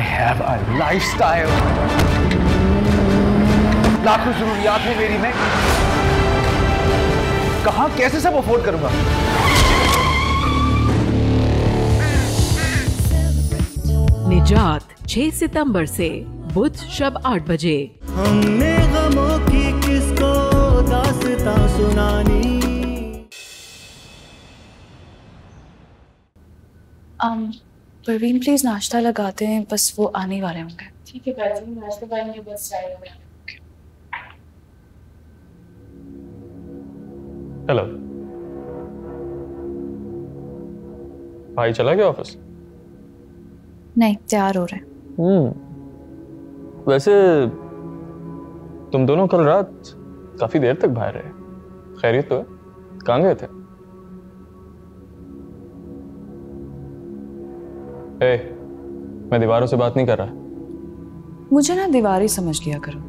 I have a lifestyle. लाखों जरूरियात है मेरी, मैं कहां कैसे सब अफोर्ड करूंगा? निजात 6 सितंबर से बुध शब 8 बजे। हमने गमों की किसको दास्तां सुनानी। परवीन प्लीज नाश्ता लगाते हैं, बस वो आने वाले होंगे। ठीक है बाजी, नाश्ता पाएंगे बस जाएगा। हेलो भाई, चला गया ऑफिस? नहीं, तैयार हो रहे हैं। वैसे तुम दोनों कल रात काफी देर तक बाहर रहे, खैरियत तो है? कहाँ गए थे? मैं दीवारों से बात नहीं कर रहा। मुझे ना दीवार ही समझ लिया करो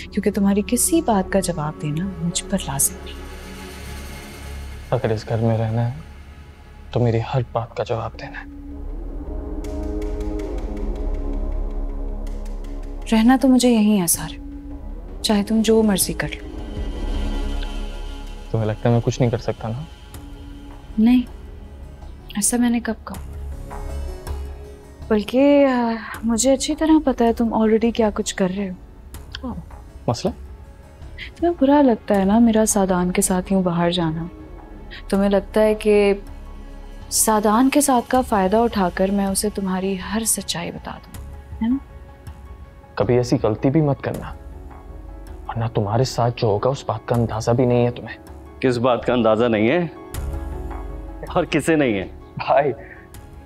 क्योंकि तुम्हारी किसी बात का जवाब देना मुझ पर लाजिम है। अगर इस घर में रहना है तो मेरी हर बात का जवाब देना है। रहना तो मुझे यहीं है सारे, चाहे तुम जो मर्जी कर लो। तुम्हें लगता है मैं कुछ नहीं कर सकता ना? नहीं, ऐसा मैंने कब कहा? बल्कि मुझे अच्छी तरह पता है तुम ऑलरेडी क्या कुछ कर रहे हो। मसला? तुम्हें बुरा लगता है ना मेरा सादान के साथ यूं बाहर जाना? तुम्हें लगता है कि सादान के साथ का फायदा उठाकर मैं उसे तुम्हारी हर सच्चाई बता दूं, है ना? कभी ऐसी गलती भी मत करना, वरना तुम्हारे साथ जो होगा उस बात का अंदाजा भी नहीं है तुम्हें। किस बात का अंदाजा नहीं है और किसे नहीं है? भाई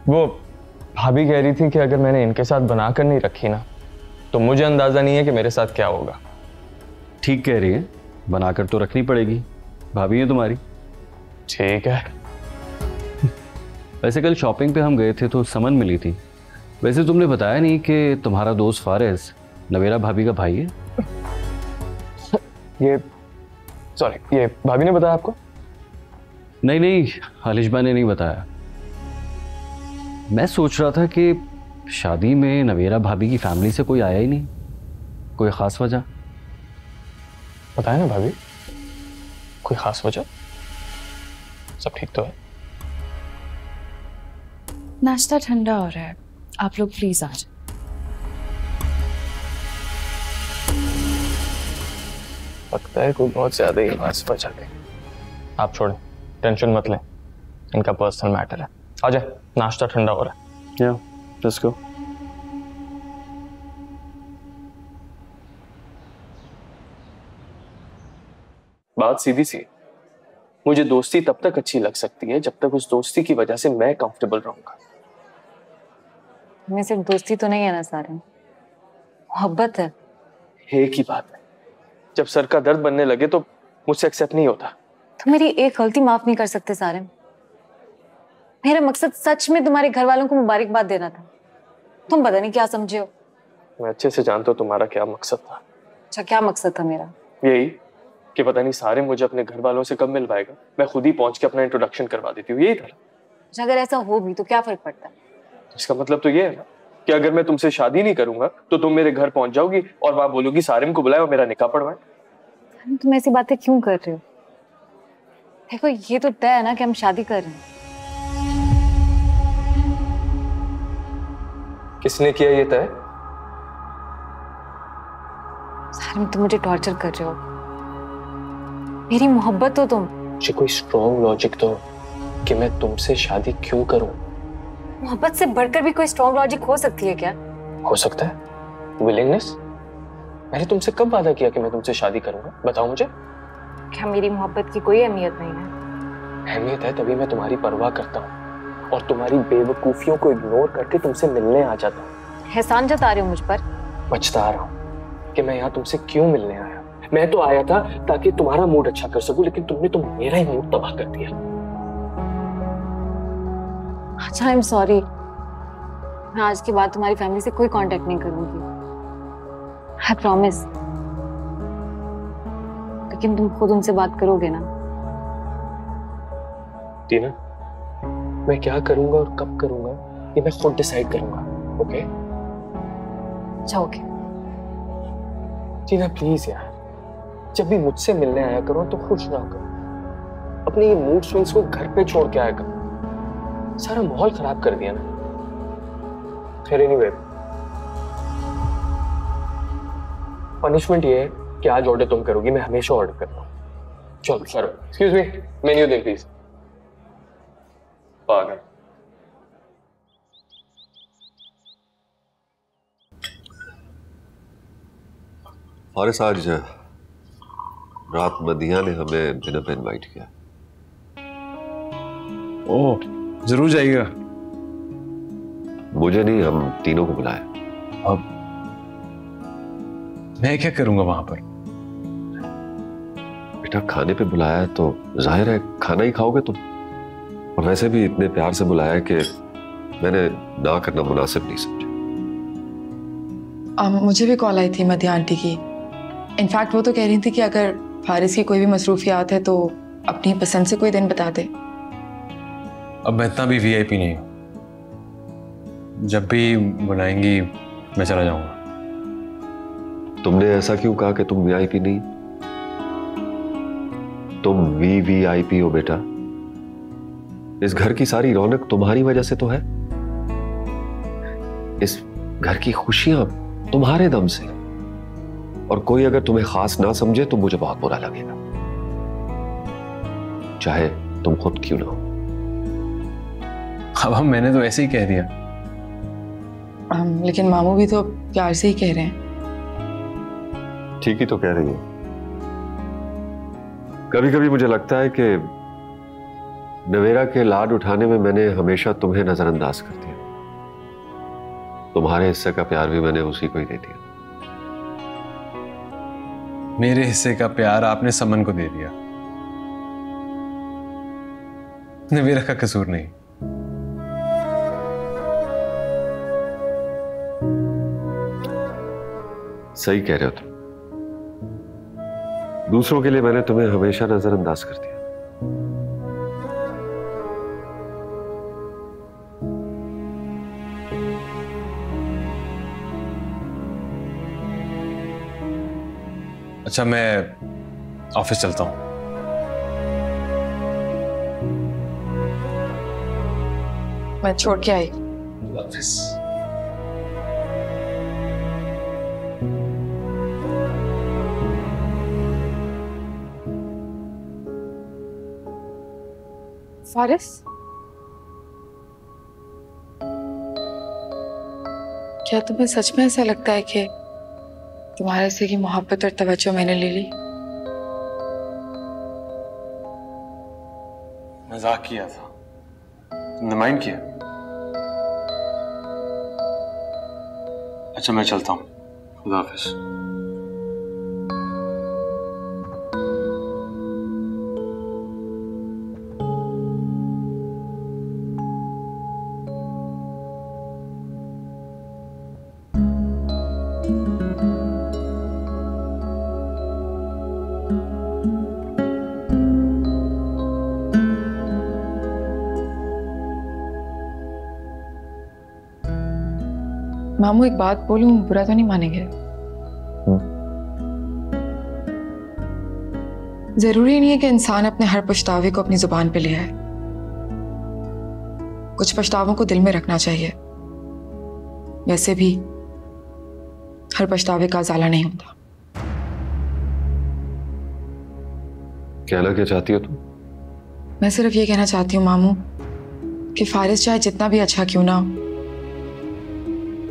वो भाभी कह रही थी कि अगर मैंने इनके साथ बनाकर नहीं रखी ना तो मुझे अंदाजा नहीं है कि मेरे साथ क्या होगा। ठीक कह रही है, बनाकर तो रखनी पड़ेगी, भाभी है तुम्हारी। ठीक है। वैसे कल शॉपिंग पे हम गए थे तो समन मिली थी। वैसे तुमने बताया नहीं कि तुम्हारा दोस्त फारिस नवेरा भाभी का भाई है? ये भाभी ने बताया आपको? नहीं नहीं, हालिशबा ने नहीं बताया। मैं सोच रहा था कि शादी में नवेरा भाभी की फैमिली से कोई आया ही नहीं, कोई खास वजह? बताया ना भाभी, कोई खास वजह? सब ठीक तो है? नाश्ता ठंडा हो रहा है, आप लोग प्लीज आ जाए। लगता है कोई बहुत ज्यादा ही आवाज बचा दे। आप छोड़ें, टेंशन मत लें, इनका पर्सनल मैटर है। आ जाए, नाश्ता ठंडा हो रहा है। या लेट्स गो। बात सीधी सी, मुझे दोस्ती तब तक अच्छी लग सकती है जब तक उस दोस्ती की वजह से मैं कंफर्टेबल रहूंगा। हमें सिर्फ दोस्ती तो नहीं है ना सारे, मोहब्बत है। एक ही बात है, जब सर का दर्द बनने लगे तो मुझसे एक्सेप्ट नहीं होता। तुम मेरी एक गलती माफ नहीं कर सकते सारे। मेरा मकसद सच में तुम्हारे घर वालों को मुबारकबाद देना था, तुम पता नहीं क्या समझे हो। मैं अच्छे से जानता हूँ तुम्हारा क्या मकसद था। अच्छा, क्या मकसद था मेरा? यही कि पता नहीं सारे मुझे अपने घर वालों से कब मिलवाएगा, मैं खुद ही पहुंच के अपना इंट्रोडक्शन करवा देती हूँ, यही था। अच्छा, अगर ऐसा हो भी तो क्या फर्क पड़ता है? इसका मतलब तो ये है ना कि अगर मैं तुमसे शादी नहीं करूंगा तो तुम मेरे घर पहुंच जाओगी और वहां बोलोगी सारिम को बुलाए और मेरा निकाह पढ़वाए। तुम ऐसी बातें क्यों कर रहे हो? देखो, ये तो तय है ना कि हम शादी कर रहे हैं। किसने किया ये तय? सारिम, तुम मुझे टॉर्चर कर रहे हो। मेरी मोहब्बत हो तुम। मुझे कोई स्ट्रॉन्ग लॉजिक दो कि मैं तुमसे शादी क्यों करूं। मोहब्बत से बढ़कर भी कोई स्ट्रॉन्ग लॉजिक हो सकती है क्या? हो सकता है विलिंगनेस। मैंने तुमसे कब वादा किया कि मैं तुमसे शादी करूंगा, बताओ मुझे। क्या मेरी मोहब्बत की कोई अहमियत नहीं है? अहमियत है, तभी मैं तुम्हारी परवाह करता हूँ और तुम्हारी बेवकूफियों को इग्नोर करके तुमसे मिलने आ जाता हूँ। एहसान जता रहे हो मुझ पर? बचता रहा हूँ कि मैं यहाँ तुमसे क्यों मिलने आया। मैं तो आया था ताकि तुम्हारा मूड अच्छा कर सकूं, लेकिन तुमने तो मेरा ही मूड तबाह कर दिया। अच्छा, आई एम सॉरी। मैं आज के बाद तुम्हारी फैमिली से कोई कांटेक्ट नहीं करूंगी, आई प्रॉमिस। लेकिन तुम खुद उनसे बात करोगे ना? टीना, मैं क्या करूंगा और कब करूंगा ये मैं खुद डिसाइड करूंगा, ओके? अच्छा ओके। टीना प्लीज यार, जब भी मुझसे मिलने आया करो तो खुश ना करो, अपने ये मूड स्विंग्स को घर पे छोड़ के आया करो, सारा माहौल खराब कर दिया ना। खैर एनीवे, पनिशमेंट ये है कि आज ऑर्डर तुम करोगी, मैं हमेशा ऑर्डर करता हूँ। चलो करो। Excuse me, menu they please. पागल। फारिस, आज रात मदिया ने हमें डिनर पे इनवाइट किया। ओह, जरूर जाइएगा। मुझे नहीं, हम तीनों को बुलाया। अब मैं क्या करूंगा वहां पर? बेटा, खाने पे बुलाया है तो जाहिर है खाना ही खाओगे तुम। और वैसे भी इतने प्यार से बुलाया है कि मैंने ना करना मुनासिब नहीं समझा। मुझे भी कॉल आई थी मदिया आंटी की। इनफैक्ट वो तो कह रही थी कि अगर फारिस की कोई भी मसरूफियात है तो अपनी पसंद से कोई दिन बता दे। अब मैं इतना भी वीआईपी नहीं हूं, जब भी बुलाएंगी मैं चला जाऊंगा। तुमने ऐसा क्यों कहा कि तुम वीआईपी नहीं? तुम वीवीआईपी हो बेटा। इस घर की सारी रौनक तुम्हारी वजह से तो है। इस घर की खुशियां तुम्हारे दम से। और कोई अगर तुम्हें खास ना समझे तो मुझे बहुत बुरा लगेगा, चाहे तुम खुद क्यों ना हो। अब मैंने तो ऐसे ही कह दिया। लेकिन मामू भी तो प्यार से ही कह रहे हैं। ठीक ही तो कह रही हो। कभी कभी मुझे लगता है कि नवेरा के लाड उठाने में मैंने हमेशा तुम्हें नजरअंदाज कर दिया। तुम्हारे हिस्से का प्यार भी मैंने उसी को ही दे दिया। मेरे हिस्से का प्यार आपने समन को दे दिया, नवेरा का कसूर नहीं। सही कह रहे हो तुम। दूसरों के लिए मैंने तुम्हें हमेशा नजरअंदाज कर दिया। अच्छा, मैं ऑफिस चलता हूं। मैं छोड़ के आई। ऑफिस। फारिस, क्या तुम्हें सच में ऐसा लगता है कि तुम्हारे से की मोहब्बत और तवज्जो मैंने ले ली? मजाक किया था, तुमने माइंड किया? अच्छा, मैं चलता हूं। खुदा हाफिज। मामू, एक बात बोलूं, बुरा तो नहीं मानेंगे? जरूरी नहीं है कि इंसान अपने हर पछतावे को अपनी जुबान पे ले आए। कुछ पछतावों को दिल में रखना चाहिए। वैसे भी हर पछतावे का अजाला नहीं होता। कहना क्या चाहती हो तुम? मैं सिर्फ ये कहना चाहती हूँ मामू कि फारिस चाहे जितना भी अच्छा क्यों ना हो,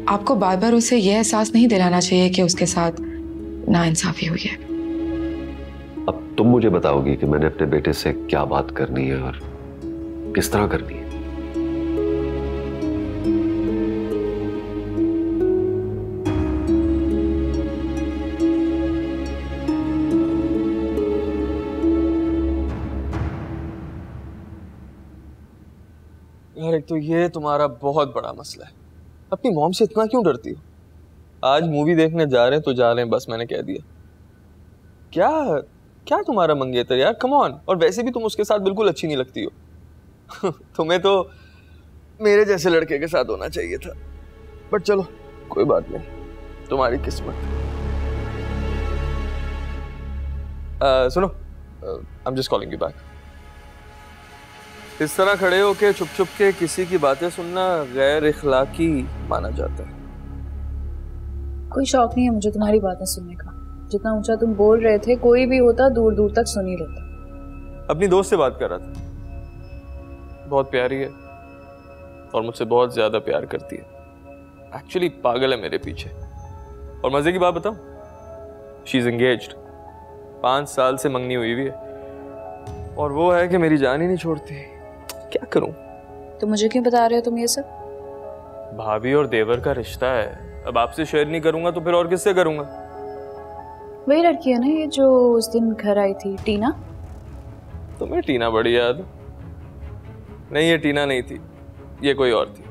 आपको बार बार उसे यह एहसास नहीं दिलाना चाहिए कि उसके साथ नाइंसाफी हुई है। अब तुम मुझे बताओगी कि मैंने अपने बेटे से क्या बात करनी है और किस तरह करनी है। यार, एक तो ये तुम्हारा बहुत बड़ा मसला है। अपनी मॉम से इतना क्यों डरती हो? आज मूवी देखने जा रहे हैं तो जा रहे हैं, बस मैंने कह दिया। क्या क्या तुम्हारा मंगेतर यार, कम ऑन। और वैसे भी तुम उसके साथ बिल्कुल अच्छी नहीं लगती हो। तुम्हें तो मेरे जैसे लड़के के साथ होना चाहिए था। बट चलो, कोई बात नहीं। तुम्हारी किस्मत। सुनो, I am just calling you back. इस तरह खड़े होके छुप छुप के किसी की बातें सुनना गैर इखलाकी माना जाता है। कोई शौक नहीं है मुझे तुम्हारी बातें सुनने का। जितना ऊंचा तुम बोल रहे थे, कोई भी होता दूर दूर तक सुन ही लेता। अपनी दोस्त से बात कर रहा था, बहुत प्यारी है और मुझसे बहुत ज्यादा प्यार करती है। एक्चुअली पागल है मेरे पीछे। और मजे की बात बताऊं, शी इज एंगेज्ड। 5 साल से मंगनी हुई है और वो है कि मेरी जान ही नहीं छोड़ती। क्या करूं? तो मुझे क्यों बता रहे हो तुम ये सब? भाभी और देवर का रिश्ता है, अब आपसे शेयर नहीं करूंगा तो फिर और किससे करूंगा? वही लड़की है ना ये जो उस दिन घर आई थी, टीना? तुम्हें टीना बड़ी याद? नहीं, ये टीना नहीं थी, ये कोई और थी।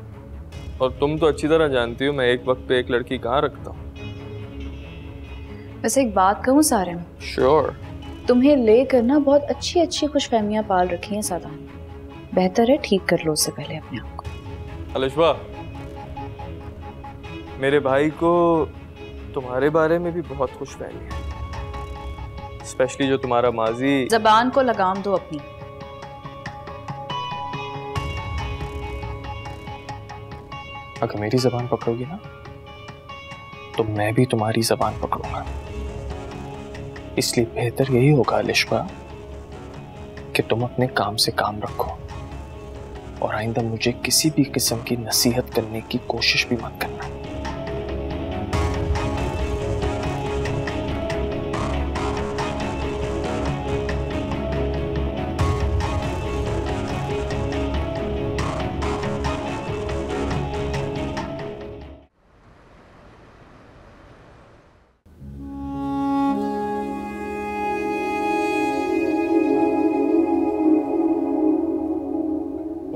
और तुम तो अच्छी तरह जानती हो मैं एक वक्त पे एक लड़की कहाँ रखता हूँ। वैसे एक बात कहूँ सारिम? श्योर। तुम्हें लेकर ना बहुत अच्छी अच्छी खुशफहमियां पाल रखी हैं सादान। बेहतर है ठीक कर लो उससे पहले अपने आप को। अलिशबा, मेरे भाई को तुम्हारे बारे में भी बहुत खुशफहमी है, स्पेशली जो तुम्हारा माजी। जबान को लगाम दो अपनी। अगर मेरी जबान पकड़ोगी ना तो मैं भी तुम्हारी जबान पकड़ूंगा। इसलिए बेहतर यही होगा अलिशबा कि तुम अपने काम से काम रखो और आइंदा मुझे किसी भी किस्म की नसीहत करने की कोशिश भी मत करना।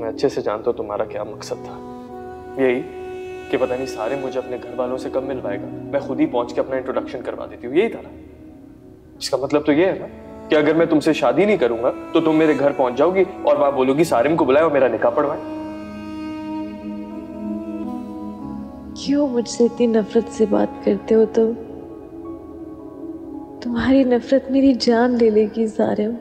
अच्छे से जानता हूं तुम्हारा क्या मकसद था। यही कि पता नहीं सारे मुझे अपने घर वालों से कब मिलवाएगा, मैं खुद ही पहुंच के अपना इंट्रोडक्शन करवा देती हूँ। यही था ना? इसका मतलब तो ये है ना कि अगर मैं तुमसे शादी नहीं करूंगा तो तुम मेरे घर पहुंच जाओगी और वहां बोलोगी सारिम को बुलाए और मेरा निकाह पढ़वाए। क्यों मुझसे इतनी नफरत से बात करते हो तुम? तुम्हारी नफरत मेरी जान ले लेगी सारिम।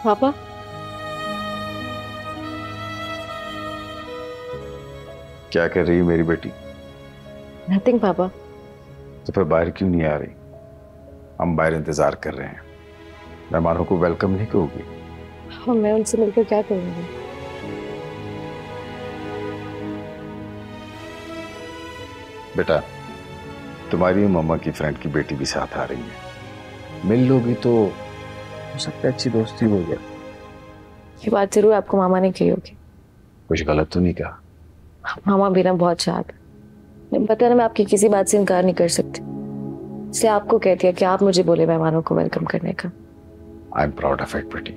पापा, क्या कर रही है मेरी बेटी? नथिंग पापा। तो फिर बाहर क्यों नहीं आ रही? हम बाहर इंतजार कर रहे हैं। मेहमानों को वेलकम नहीं करोगी? हाँ, मैं उनसे मिलकर क्या करूंगी? बेटा, तुम्हारी मम्मा की फ्रेंड की बेटी भी साथ आ रही है, मिल लोगी तो हो सकता है अच्छी दोस्ती हो जाए। ये बात जरूर आपको मामा ने कही होगी। कुछ गलत तो नहीं कहा? मामा भी ना बहुत चाहत है, पता ना मैं आपकी किसी बात से इनकार नहीं कर सकती, इसलिए आपको कहती है कि आप मुझे बोले मेहमानों को वेलकम करने का। I am proud of it बेटी।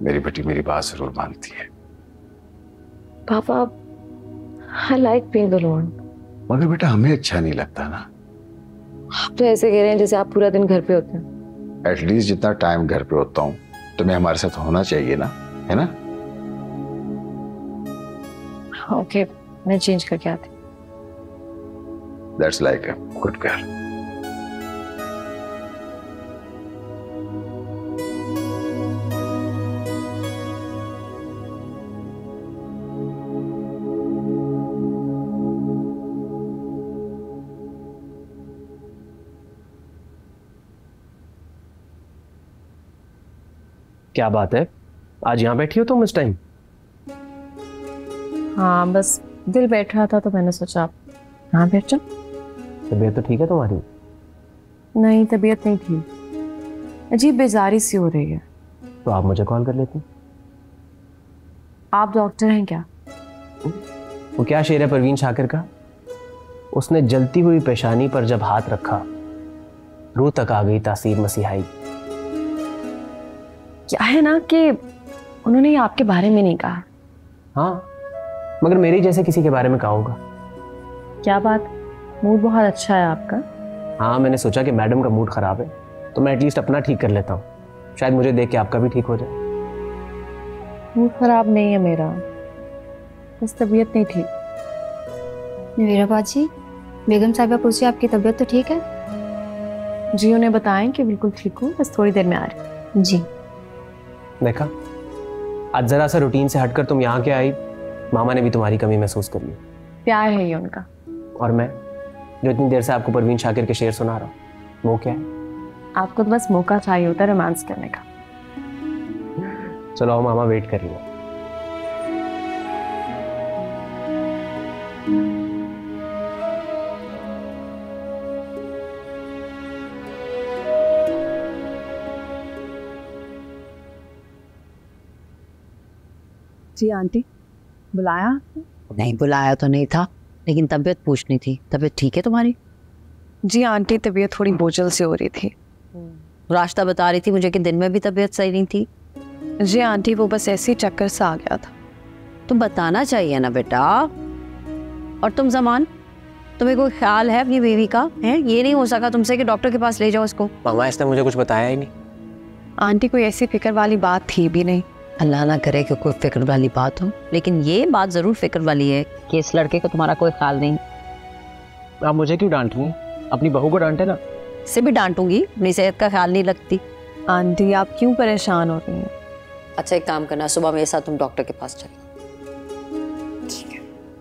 मेरी बेटी मेरी बात जरूर मानती है। पापा, आई लाइक बीइंग अलोन। मगर बेटा हमें अच्छा नहीं लगता ना। आप तो ऐसे कह रहे हैं जैसे आप पूरा दिन घर पे होते हैं। एटलीस्ट जितना टाइम घर पे होता हूँ तुम्हें हमारे साथ होना चाहिए ना, है ना? ओके, मैं चेंज करके आती। That's like a good girl. क्या बात है, आज यहाँ बैठी हो तुम इस टाइम? हाँ, बस दिल बैठ रहा था तो मैंने सोचा आप यहाँ बैठ जाओ। तबीयत तो ठीक है तुम्हारी? नहीं, तबीयत नहीं थी, अजीब बेजारी सी हो रही है। तो आप मुझे कॉल कर लेती। आप डॉक्टर हैं क्या? वो क्या शेर है परवीन शाकिर का, उसने जलती हुई पेशानी पर जब हाथ रखा रूह तक आ गई तासीर मसीहाई। क्या है ना कि उन्होंने ये आपके बारे में नहीं कहा। हाँ, मगर मेरे जैसे किसी के बारे में कहा होगा। क्या बात, मूड बहुत अच्छा है आपका। हाँ, मैंने सोचा कि मैडम का मूड खराब है तो मैं एटलीस्ट अपना ठीक कर लेता हूँ, शायद मुझे देख के आपका भी ठीक हो जाए। मूड खराब नहीं है मेरा, बस तबीयत नहीं ठीक। नवेरा बाजी, बेगम साहिबा पूछिए आपकी तबीयत तो ठीक है? जी उन्हें बताएं कि बिल्कुल ठीक हूँ, बस थोड़ी देर में आ रही। जी। देखा, आज जरा सा रूटीन से हटकर तुम यहाँ के आई, मामा ने भी तुम्हारी कमी महसूस कर ली। प्यार है ये उनका। और मैं जो इतनी देर से आपको परवीन शाकिर के शेर सुना रहा हूँ, वो क्या है? आपको तो बस मौका चाहिए होता है रोमांस करने का। चलो आओ, मामा वेट कर रही है। जी आंटी, बुलाया? नहीं बुलाया तो नहीं था, लेकिन तबीयत पूछनी थी। तबीयत ठीक है तुम्हारी? जी आंटी, तबीयत थोड़ी बोझल से हो रही थी। रास्ता बता रही थी मुझे कि दिन में भी तबीयत सही नहीं थी। जी आंटी, वो बस ऐसे ही चक्कर सा आ गया था। तुम बताना चाहिए ना बेटा। और तुम जमान, तुम्हें कोई ख्याल है अपनी बीवी का? है ये नहीं हो सका तुमसे कि डॉक्टर के पास ले जाओ इसको? मामा, इसने मुझे कुछ बताया ही नहीं। आंटी, कोई ऐसी फिक्र वाली बात थी भी नहीं। अल्लाह ना करे कि कोई फिक्र वाली बात हो, लेकिन ये बात जरूर फिक्र वाली है कि इस लड़के को तुम्हारा कोई ख्याल नहीं। आप मुझे क्यों डांट रही हैं? अपनी बहू को डांटे ना। इसे भी डांटूंगी, अपनी सेहत का ख्याल नहीं रखती। आंटी, आप क्यों परेशान हो रही हैं? अच्छा एक काम करना, सुबह मेरे साथ तुम डॉक्टर के पास चलो।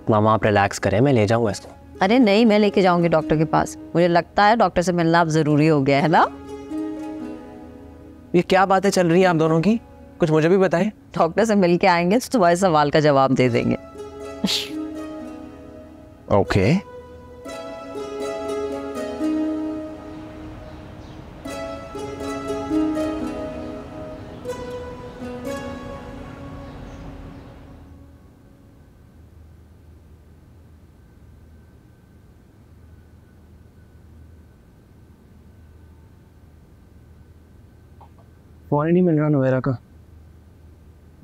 मामा आप रिलैक्स करें, मैं ले जाऊंगा इसको। अरे नहीं, मैं लेके जाऊंगी डॉक्टर के पास। मुझे लगता है डॉक्टर से मिलना अब जरूरी हो गया है ना। ये क्या बातें चल रही है आप दोनों की? कुछ मुझे भी बताएं। डॉक्टर से मिल के आएंगे तो तुम्हारे सवाल का जवाब दे देंगे। ओके। फोन ही नहीं मिल रहा नवेरा का।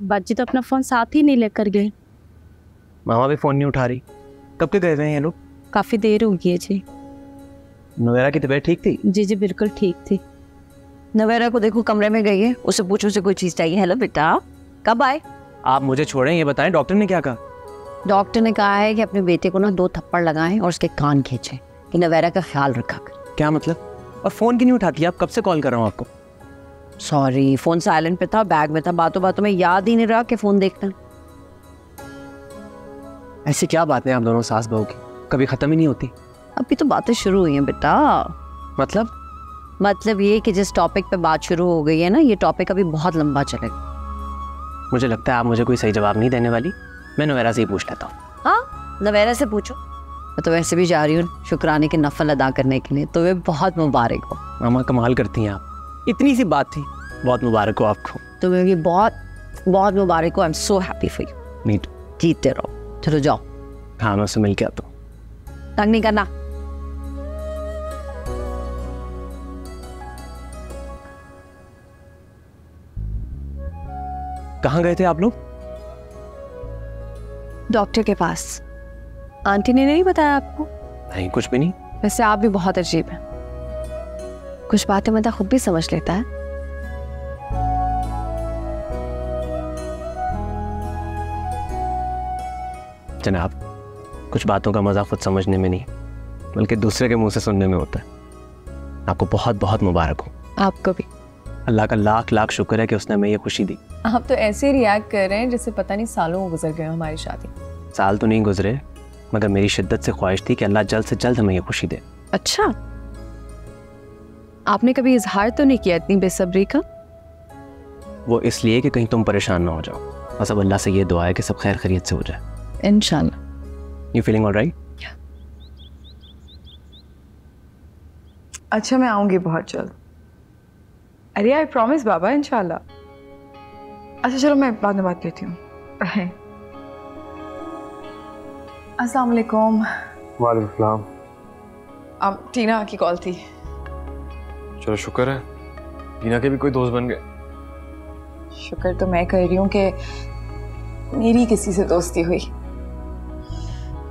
बाजी तो अपना फोन साथ ही नहीं लेकर गए। मामा भी फोन नहीं उठा रही। कब के गए हुए हैं ये लोग? काफी देर हो गई है जी। नवेरा की तबीयत ठीक थी? जी जी बिल्कुल ठीक थी। नवेरा को देखो कमरे में गई है, उससे पूछो उसे कोई चीज चाहिए। हेलो बेटा, कब आए? आप मुझे छोड़ें, ये बताएं डॉक्टर ने क्या कहा? डॉक्टर ने कहा है कि अपने बेटे को ना 2 थप्पड़ लगाएं और उसके कान खींचें कि नवेरा का ख्याल रखा कर। क्या मतलब? और फोन क्यों नहीं उठाती? आप कब से कॉल कर रहा हूँ आपको। सॉरी, फोन साइलेंट पे था, बैग में था, बातों बातों में याद ही नहीं रहा कि फोन देखना। ऐसी क्या बातें हैं आप दोनों सास बहू की, कभी खत्म ही नहीं होती? अभी तो बातें शुरू हुई हैं बेटा। मतलब ये कि जिस टॉपिक पे बात शुरू हो गई है ना, ये टॉपिक अभी बहुत लंबा चलेगा। मुझे लगता है आप मुझे कोई सही जवाब नहीं देने वाली। मैं नवेरा से ही पूछ लेता हूँ। हाँ, नवेरा से पूछो। मैं तो वैसे भी जा रही हूँ शुक्राने के नफल अदा करने के लिए, तो वे बहुत मुबारक हो। मामा कमाल करती हैं आप, इतनी सी बात थी। बहुत मुबारक हो आपको। तुम्हें भी बहुत बहुत मुबारक हो। I am so happy for you. Meet जीते रहो। चलो जाओ। हाँ, मैं उससे मिल के आता हूँ। तंग नहीं करना। कहाँ गए थे आप लोग? डॉक्टर के पास। आंटी ने नहीं बताया आपको? नहीं, कुछ भी नहीं। वैसे आप भी बहुत अजीब हैं। कुछ बातें मतलब खुद भी समझ लेता है। जनाब, कुछ बातों का मजा खुद समझने में नहीं बल्कि दूसरे के मुंह से सुनने में होता है। आपको बहुत बहुत मुबारक हो। आपको भी। अल्लाह का लाख लाख शुक्र है कि उसने हमें ये खुशी दी। आप तो ऐसे रिएक्ट कर रहे हैं जैसे पता नहीं सालों गुजर गए हमारी शादी। साल तो नहीं गुजरे, मगर मेरी शिद्दत से ख्वाहिश थी कि अल्लाह जल्द से जल्द हमें ये खुशी दे। अच्छा, आपने कभी इजहार तो नहीं किया इतनी बेसब्री का? वो इसलिए कि कहीं तुम परेशान ना हो जाओ। बस अब अल्लाह से ये दुआ है कि सब खैर खैरियत से हो जाए। इंशाल्लाह। You feeling alright? अच्छा, मैं आऊंगी बहुत जल्द। अरे आई प्रॉमिस बाबा, इंशाल्लाह। अच्छा चलो, मैं बाद में बात करती हूँ। अस्सलाम वालेकुम। वालेकुम सलाम। टीना की कॉल थी। चलो शुक्र है टीना के भी कोई दोस्त बन गए। शुक्र तो मैं कर रही हूँ कि मेरी किसी से दोस्ती हुई,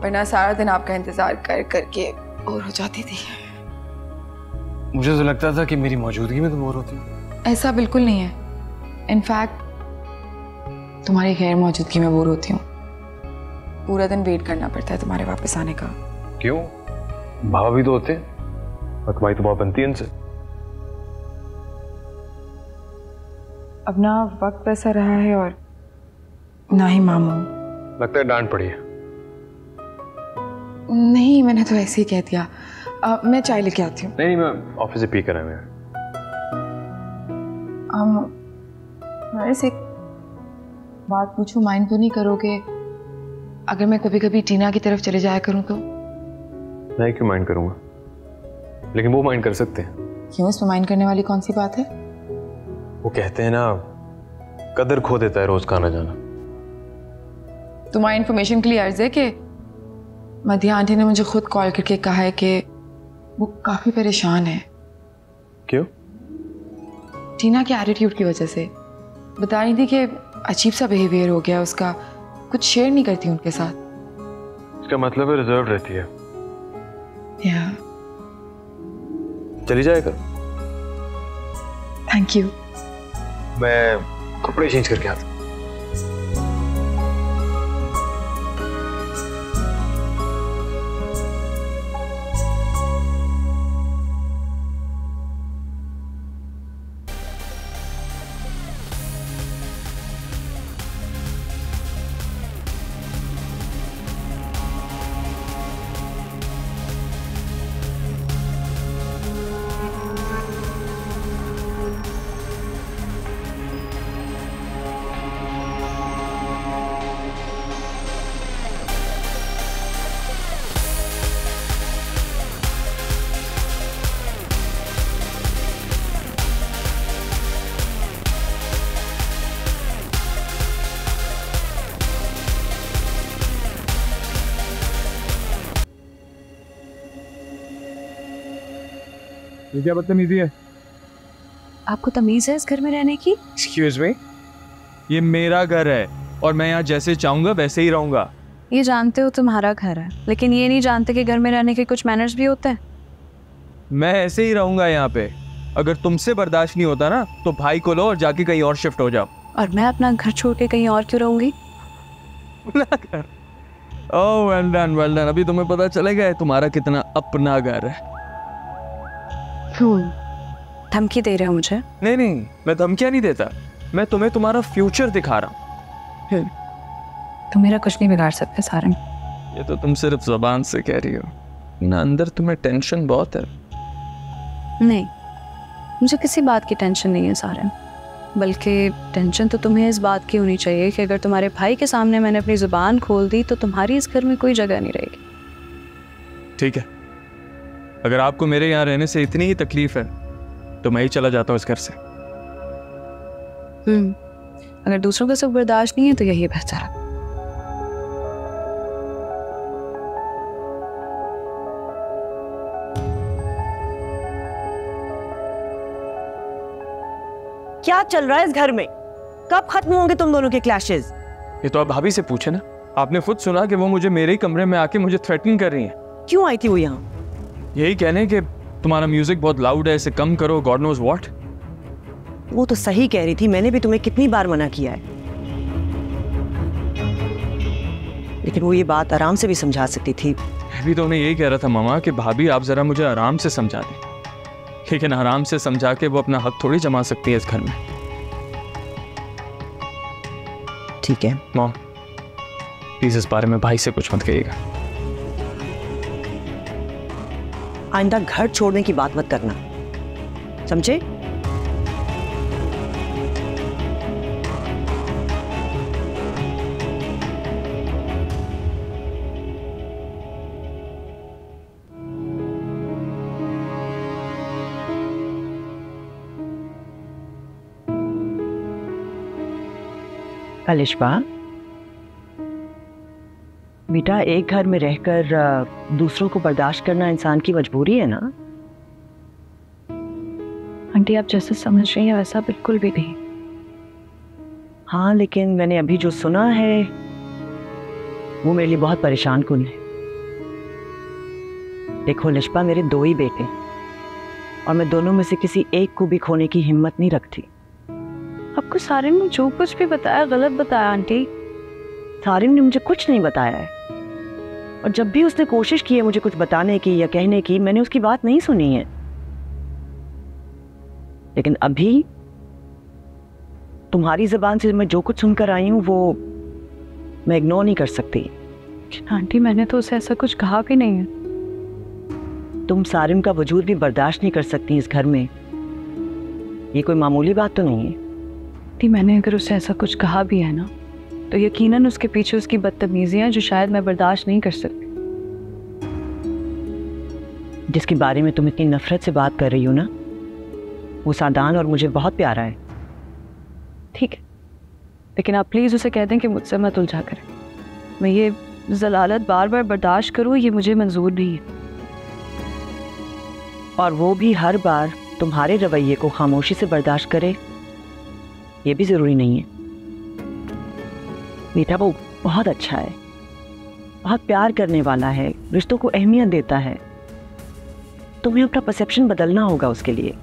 वरना सारा दिन आपका इंतजार कर करके बोर हो जाती थी। मुझे तो लगता था कि मेरी मौजूदगी में तुम बोर होती हो। ऐसा बिल्कुल नहीं है। इनफैक्ट तुम्हारी गैर मौजूदगी में बोर होती हूँ। पूरा दिन वेट करना पड़ता है तुम्हारे वापस आने का। क्यों? बाबा भी तो होते हैं और तुम्हारी तो बात बनती है इनसे। अब ना वक्त वैसा रहा है और ना ही मामू। लगता है डांट पड़ी है। नहीं, मैंने तो ऐसे ही कह दिया। मैं चाय लेके आती हूँ। नहीं, मैं ऑफिस से पी कर आया। नरेश, एक बात पूछूं, माइंड तो नहीं करोगे अगर मैं कभी कभी टीना की तरफ चले जाया करूं तो? नहीं, क्यों माइंड करूंगा, लेकिन वो माइंड कर सकते हैं। क्यों? इसमें माइंड करने वाली कौन सी बात है? वो कहते हैं ना, कदर खो देता है रोज का आना जाना। तुम्हारी इन्फॉर्मेशन के लिए अर्ज है कि मध्या आंटी ने मुझे खुद कॉल करके कहा है कि वो काफी परेशान है। क्यों? टीना के एटीट्यूड की वजह से। बता रही थी कि अजीब सा बिहेवियर हो गया उसका, कुछ शेयर नहीं करती उनके साथ। इसका मतलब है रिजर्व रहती है। या चली जाएगा। Thank you. मैं कपड़े चेंज करके आता हूँ। ये क्या बदतमीजी है? आपको तमीज है इस घर में रहने की? एक्सक्यूज मी, ये मेरा घर है और मैं यहाँ जैसे चाहूंगा वैसे ही रहूंगा। ये जानते हो तुम्हारा घर है, लेकिन ये नहीं जानते कि घर में रहने के कुछ मैनर्स भी होते हैं। मैं ऐसे ही रहूंगा यहाँ पे। अगर तुमसे बर्दाश्त नहीं होता ना तो भाई को लो और जाके कहीं और शिफ्ट हो जाओ। और मैं अपना घर छोड़ के कहीं और क्यों रहूंगी? ओह वेल डन वेल डन। अभी तुम्हें पता चलेगा तुम्हारा कितना अपना घर है। धमकी दे रहे हो मुझे? नहीं नहीं, मैं धमकियां नहीं देता, मैं तुम्हें तुम्हारा फ्यूचर दिखा रहा हूँ। तुम मेरा कुछ नहीं बिगाड़ सकते सारंग। ये तो तुम सिर्फ जबान से कह रही हो ना, अंदर तुम्हें टेंशन बहुत है। नहीं, मुझे किसी बात की टेंशन नहीं है सारंग, बल्कि टेंशन तो तुम्हें इस बात की होनी चाहिए कि अगर तुम्हारे भाई के सामने मैंने अपनी जुबान खोल दी तो तुम्हारी इस घर में कोई जगह नहीं रहेगी। ठीक है, अगर आपको मेरे यहाँ रहने से इतनी ही तकलीफ है तो मैं ही चला जाता हूँ इस घर से। अगर दूसरों का सुख बर्दाश्त नहीं है तो यही बेहतर है। क्या चल रहा है इस घर में? कब खत्म होंगे तुम दोनों के क्लैशेस? ये तो आप भाभी से पूछे ना, आपने खुद सुना कि वो मुझे मेरे ही कमरे में आके मुझे थ्रेटन कर रही हैं। क्यों आई थी वो यहाँ? यही कहने कि तुम्हारा म्यूजिक बहुत लाउड है, इसे कम करो, गॉड नोज व्हाट। वो तो सही कह रही थी, मैंने भी तुम्हें कितनी बार मना किया है, लेकिन वो ये बात आराम से भी समझा सकती थी। मैं भी तो उन्हें यही कह रहा था मामा कि भाभी आप जरा मुझे आराम से समझा दें, लेकिन आराम से समझा के वो अपना हक थोड़ी जमा सकती है इस घर में। ठीक है मॉम, प्लीज इस बारे में भाई से कुछ मत कहिएगा। आइंदा घर छोड़ने की बात मत करना, समझे? कलिश्बा बेटा, एक घर में रहकर दूसरों को बर्दाश्त करना इंसान की मजबूरी है ना। आंटी आप जैसे समझ रही हैं वैसा बिल्कुल भी नहीं। हाँ, लेकिन मैंने अभी जो सुना है वो मेरे लिए बहुत परेशान कुन है। देखो लिशबा, मेरे 2 ही बेटे, और मैं दोनों में से किसी एक को भी खोने की हिम्मत नहीं रखती। आपको सारिन ने जो कुछ भी बताया गलत बताया आंटी। सारिन ने मुझे कुछ नहीं बताया है, और जब भी उसने कोशिश की है मुझे कुछ बताने की या कहने की, मैंने उसकी बात नहीं सुनी है। लेकिन अभी तुम्हारी जबान से मैं जो कुछ सुनकर आई हूं वो मैं इग्नोर नहीं कर सकती। आंटी मैंने तो उसे ऐसा कुछ कहा भी नहीं है। तुम सारिम का वजूद भी बर्दाश्त नहीं कर सकती इस घर में, ये कोई मामूली बात तो नहीं है। आंटी मैंने अगर उसे ऐसा कुछ कहा भी है ना, तो यकीनन उसके पीछे उसकी बदतमीजियां जो शायद मैं बर्दाश्त नहीं कर सकती। जिसके बारे में तुम इतनी नफरत से बात कर रही हो ना, वो सादान और मुझे बहुत प्यारा है। ठीक है, लेकिन आप प्लीज उसे कह दें कि मुझसे मत उलझा करें। मैं ये जलालत बार बार बर्दाश्त करूं, ये मुझे मंजूर नहीं है। और वो भी हर बार तुम्हारे रवैये को खामोशी से बर्दाश्त करे, ये भी जरूरी नहीं है। बेटा वो बहुत अच्छा है, बहुत प्यार करने वाला है, रिश्तों को अहमियत देता है। तुम्हें अपना परसेप्शन बदलना होगा उसके लिए,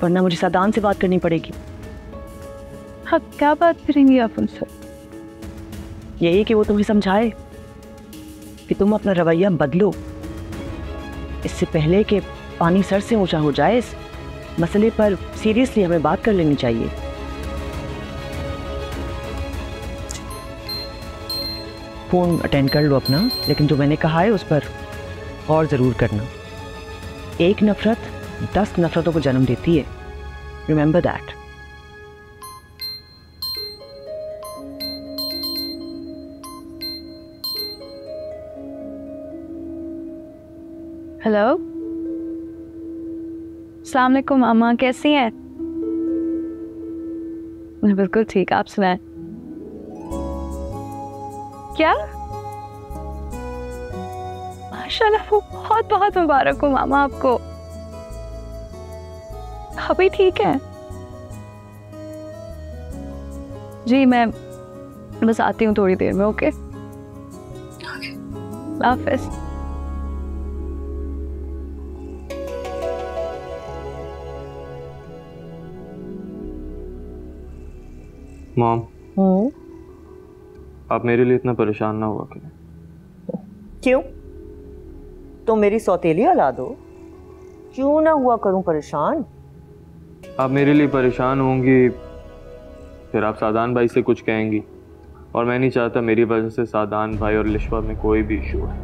वरना मुझे सादान से बात करनी पड़ेगी। हाँ, क्या बात करेंगी आप उनसे? यही कि वो तुम्हें समझाए कि तुम अपना रवैया बदलो, इससे पहले कि पानी सर से ऊंचा हो जाए। इस मसले पर सीरियसली हमें बात कर लेनी चाहिए। फोन अटेंड कर लो अपना, लेकिन जो मैंने कहा है उस पर गौर जरूर करना। एक नफरत 10 नफरतों को जन्म देती है, रिमेंबर दैट। हेलो, अस्सलाम वालेकुम मामा, कैसी हैं? मैं बिल्कुल ठीक, आप सुनाएं। क्या? माशाल्लाह, वो बहुत बहुत मुबारक हो मामा आपको। अभी ठीक है? जी मैं बस आती हूँ थोड़ी देर में। ओके, हाफिज। मॉम, आप मेरे लिए इतना परेशान ना हुआ करें। क्यों? तो मेरी सौतेली औलाद हो, क्यों ना हुआ करूं परेशान? आप मेरे लिए परेशान होंगी, फिर आप सादान भाई से कुछ कहेंगी, और मैं नहीं चाहता मेरी वजह से सादान भाई और लिशवा में कोई भी इशू है।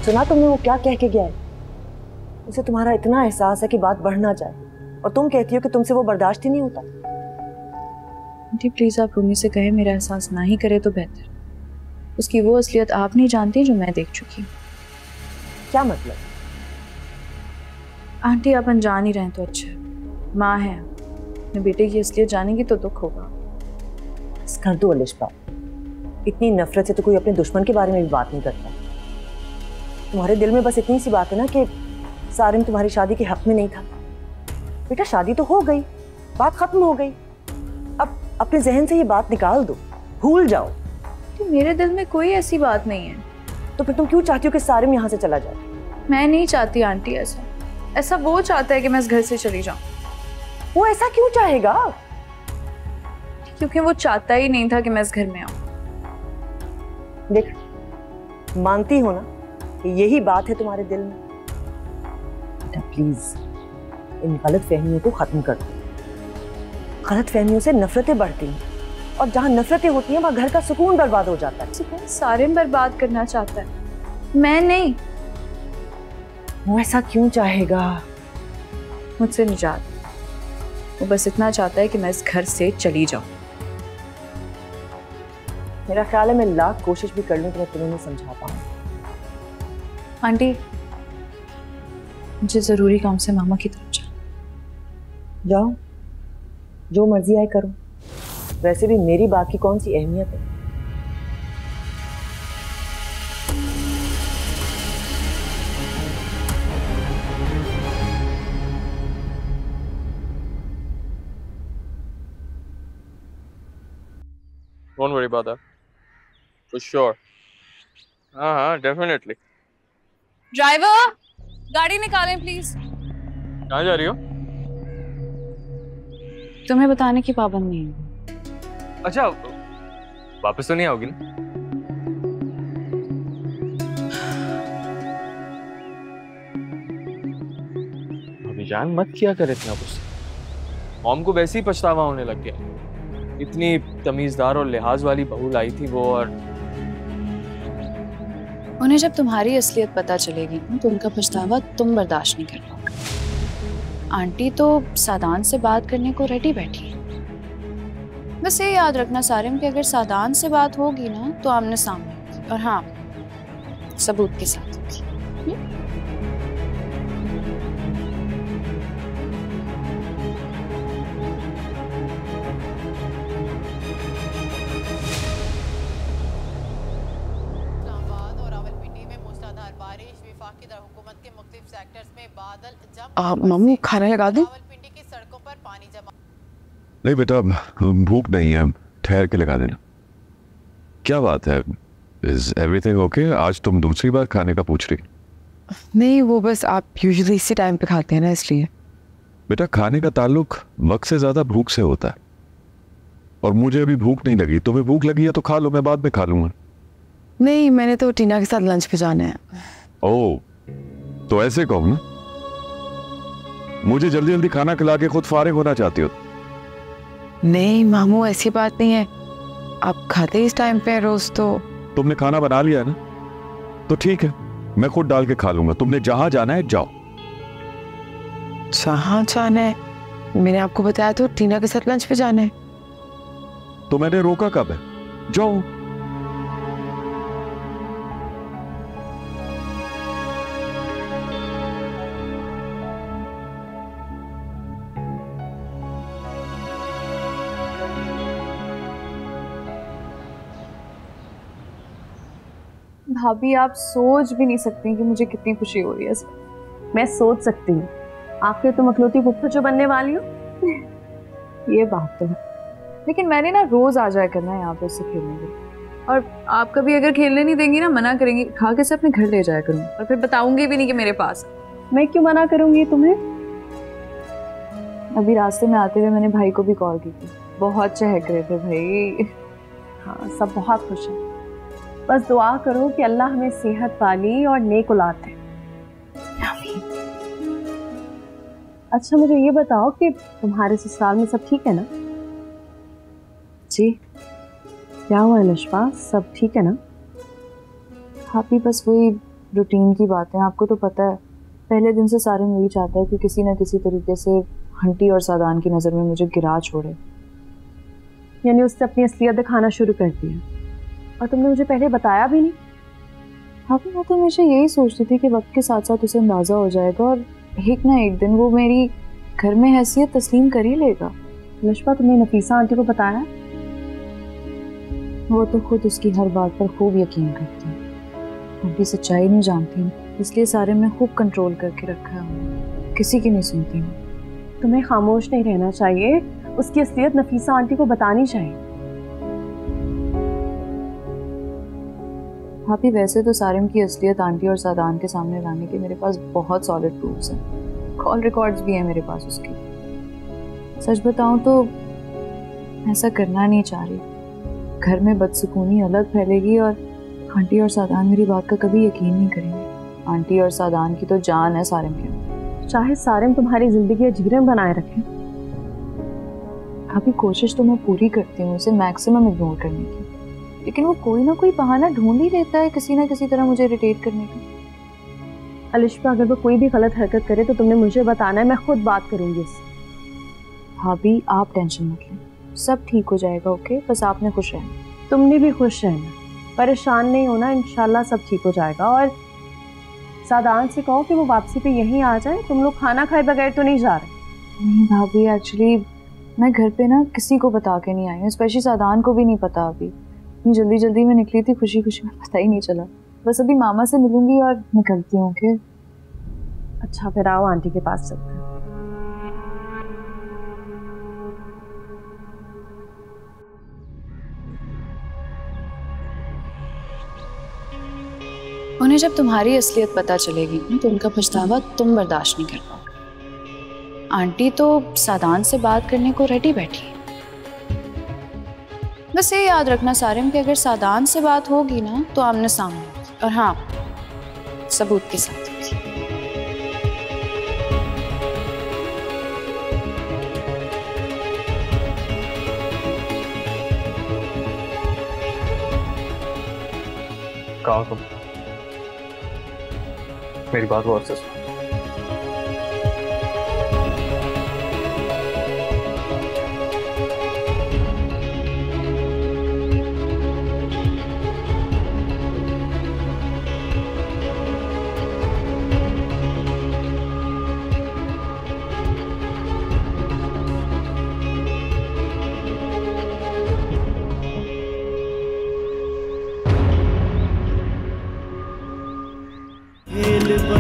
सुना तुमने वो क्या कह के गया है? उसे तुम्हारा इतना एहसास है कि बात बढ़ना जाए, और तुम कहती हो कि तुमसे वो बर्दाश्त ही नहीं होता। आंटी प्लीज आप रूमी से कहे मेरा एहसास ना ही करे तो बेहतर। उसकी वो असलियत आप नहीं जानती जो मैं देख चुकी हूँ। क्या मतलब? आंटी आप अनजान ही रहें तो अच्छा है। माँ है, अपने बेटे की असलियत जानेंगी तो दुख होगा। कर दो अलिशा, इतनी नफरत से तो कोई अपने दुश्मन के बारे में भी बात नहीं करता। तुम्हारे दिल में बस इतनी सी बात है ना कि सारिम तुम्हारी शादी के हक में नहीं था। बेटा शादी तो हो गई, बात खत्म हो गई, अब अपने जहन से ये बात निकाल दो, भूल जाओ। तो मेरे दिल में कोई ऐसी बात नहीं है। तो फिर तुम क्यों चाहती हो कि सारिम यहाँ से चला जाए? मैं नहीं चाहती आंटी ऐसा वो चाहता है कि मैं इस घर से चली जाऊं। वो ऐसा क्यों चाहेगा? क्योंकि वो चाहता ही नहीं था कि मैं इस घर में आऊं। देख, मानती हो ना कि यही बात है तुम्हारे दिल में? बेटा प्लीज इन गलत फहमियों को खत्म कर दो। गलत फहमियों से नफरतें बढ़ती हैं, और जहां नफरतें होती हैं वहां घर का सुकून बर्बाद हो जाता है। सुकून सारिम बर्बाद करना चाहता है, मैं नहीं। वो ऐसा क्यों चाहेगा? मुझसे निजात, वो बस इतना चाहता है कि मैं इस घर से चली जाऊं। मेरा ख्याल है मैं लाख कोशिश भी कर लूं तो मैं तुम्हें नहीं समझा पाऊं। आंटी मुझे जरूरी काम से मामा की तरफ जाओ, जो मर्जी आए करो। वैसे भी मेरी बात की कौन सी अहमियत है? Don't worry about that, for sure. हाँ, डेफिनेटली। ड्राइवर, गाड़ी निकालें प्लीज। कहाँ जा रही हो? तुम्हें बताने की पाबंद नहीं है। अच्छा, वापस तो नहीं आओगी ना? जान मत किया कर इतना गुस्सा। मॉम को वैसे ही पछतावा होने लग गया। इतनी तमीजदार और लिहाज वाली बहू लाई थी वो, और उन्हें जब तुम्हारी असलियत पता चलेगी तो उनका पछतावा तुम बर्दाश्त नहीं कर पाओगे। आंटी तो सादान से बात करने को रेडी बैठी है। बस ये याद रखना सारिम कि अगर सादान से बात होगी ना तो आमने सामने होगी, और हाँ, सबूत के साथ होगी। मम्मी खाना लगा दूं? नहीं बेटा, भूख नहीं है, ठहर के लगा देना। क्या बात है, इज एवरीथिंग ओके? आज तुम दूसरी बार खाने का पूछ रही? नहीं, वो बस आप यूजुअली इसी टाइम पे खाते हैं ना, इसलिए। बेटा, खाने का ताल्लुक वक्त से ज्यादा भूख से होता है, और मुझे अभी भूख नहीं लगी। तुम्हें भूख लगी है तो खा लो, मैं बाद में खा लूंगा। नहीं, मैंने तो टीना के साथ लंच पे जाना है। ओह, तो ऐसे कहो ना, मुझे जल्दी जल्दी खाना खिला के खुद फारिग होना चाहती हो? नहीं मामू, ऐसी बात नहीं है, आप खाते इस टाइम पे रोज। तो तुमने खाना बना लिया है ना, तो ठीक है, मैं खुद डाल के खा लूंगा। तुमने जहां जाना है जाओ। जहां जाना है? मैंने आपको बताया तो टीना के साथ लंच पे जाना है। तो मैंने रोका कब है? जाओ। भाभी, आप सोच भी नहीं सकती कि मुझे कितनी खुशी हो रही है। मैं सोच सकती हूँ, आखिर तुम अखलौती पुप्पो जो बनने वाली हो। ये बात तो है, लेकिन मैंने ना रोज आ जाया करना है यहाँ पे उससे खेलने के लिए। और आप कभी अगर खेलने नहीं देंगी ना, मना करेंगी, खा के से अपने घर ले जाया करूँ, और फिर बताऊंगी भी नहीं कि मेरे पास। मैं क्यों मना करूंगी तुम्हें? अभी रास्ते में आते हुए मैंने भाई को भी कॉल की थी, बहुत चहक रहे थे भाई। हाँ, सब बहुत खुश हैं। बस दुआ करो कि अल्लाह हमें सेहत वाली और नेक औलाद दे। अच्छा, मुझे ये बताओ कि तुम्हारे ससुराल में सब ठीक है ना? जी। क्या हुआ लिशबा, सब ठीक है ना? भाभी, बस वही रूटीन की बातें। आपको तो पता है, पहले दिन से सारे यही चाहता है कि किसी न किसी तरीके से हंटी और सादान की नज़र में मुझे गिरा छोड़े। यानी उससे अपनी असलियत दिखाना शुरू कर दिया, और तुमने मुझे पहले बताया भी नहीं? भाभी, मैं तो हमेशा यही सोचती थी कि वक्त के साथ साथ उसे अंदाज़ा हो जाएगा, और एक ना एक दिन वो मेरी घर में हैसियत तस्लीम कर ही लेगा। लिशबा, तुमने नफीसा आंटी को बताया? वो तो खुद उसकी हर बात पर खूब यकीन करती है। आंटी सच्चाई नहीं जानती, इसलिए सारे में खूब कंट्रोल करके रखा है, किसी की नहीं सुनती। तुम्हें खामोश नहीं रहना चाहिए, उसकी असलियत नफीसा आंटी को बतानी चाहिए। भाभी, वैसे तो सारिम की असलियत आंटी और सादान के सामने लाने के मेरे पास बहुत सॉलिड प्रूफ्स हैं, कॉल रिकॉर्ड्स भी हैं मेरे पास उसकी। सच बताऊं तो ऐसा करना नहीं चाह रही। घर में बदसुकूनी अलग फैलेगी, और आंटी और सादान मेरी बात का कभी यकीन नहीं करेंगे। आंटी और सादान की तो जान है सारिम के अंदर। चाहे सारिम तुम्हारी जिंदगी जीरे में बनाए रखें। अभी कोशिश तो मैं पूरी करती हूँ उसे मैक्सिमम इग्नोर करने की, लेकिन वो कोई ना कोई बहाना ढूंढ ही लेता है किसी ना किसी तरह मुझे इरिटेट करने का। अलिशबा, अगर वो कोई भी गलत हरकत करे तो तुमने मुझे बताना है, मैं खुद बात करूंगी उससे। भाभी, आप टेंशन मत लें, सब ठीक हो जाएगा। ओके, बस आपने खुश रहना। तुमने भी खुश रहना, परेशान नहीं होना, इंशाल्लाह सब ठीक हो जाएगा। और सादान से कहो कि वो वापसी पे यहीं आ जाए। तुम लोग खाना खाए बगैर तो नहीं जा रहे? नहीं भाभी, एक्चुअली मैं घर पे ना किसी को बता के नहीं आई हूँ, स्पेशली सादान को भी नहीं पता। अभी इतनी जल्दी जल्दी में निकली थी, खुशी खुशी में पता ही नहीं चला। बस अभी मामा से मिलूंगी और निकलती हूँ। ओके, अच्छा, फिर आओ आंटी के पास चलते हैं। उन्हें जब तुम्हारी असलियत पता चलेगी ना तो उनका पछतावा तुम बर्दाश्त नहीं कर पाओगे। आंटी तो सादान से बात करने को रेडी बैठी है। बस ये याद रखना सारिम कि अगर सादान से बात होगी ना तो आमने सामने होगी, और हाँ सबूत के साथ होगी। कहा तुम मेरी बात गौर से सुनो। खेल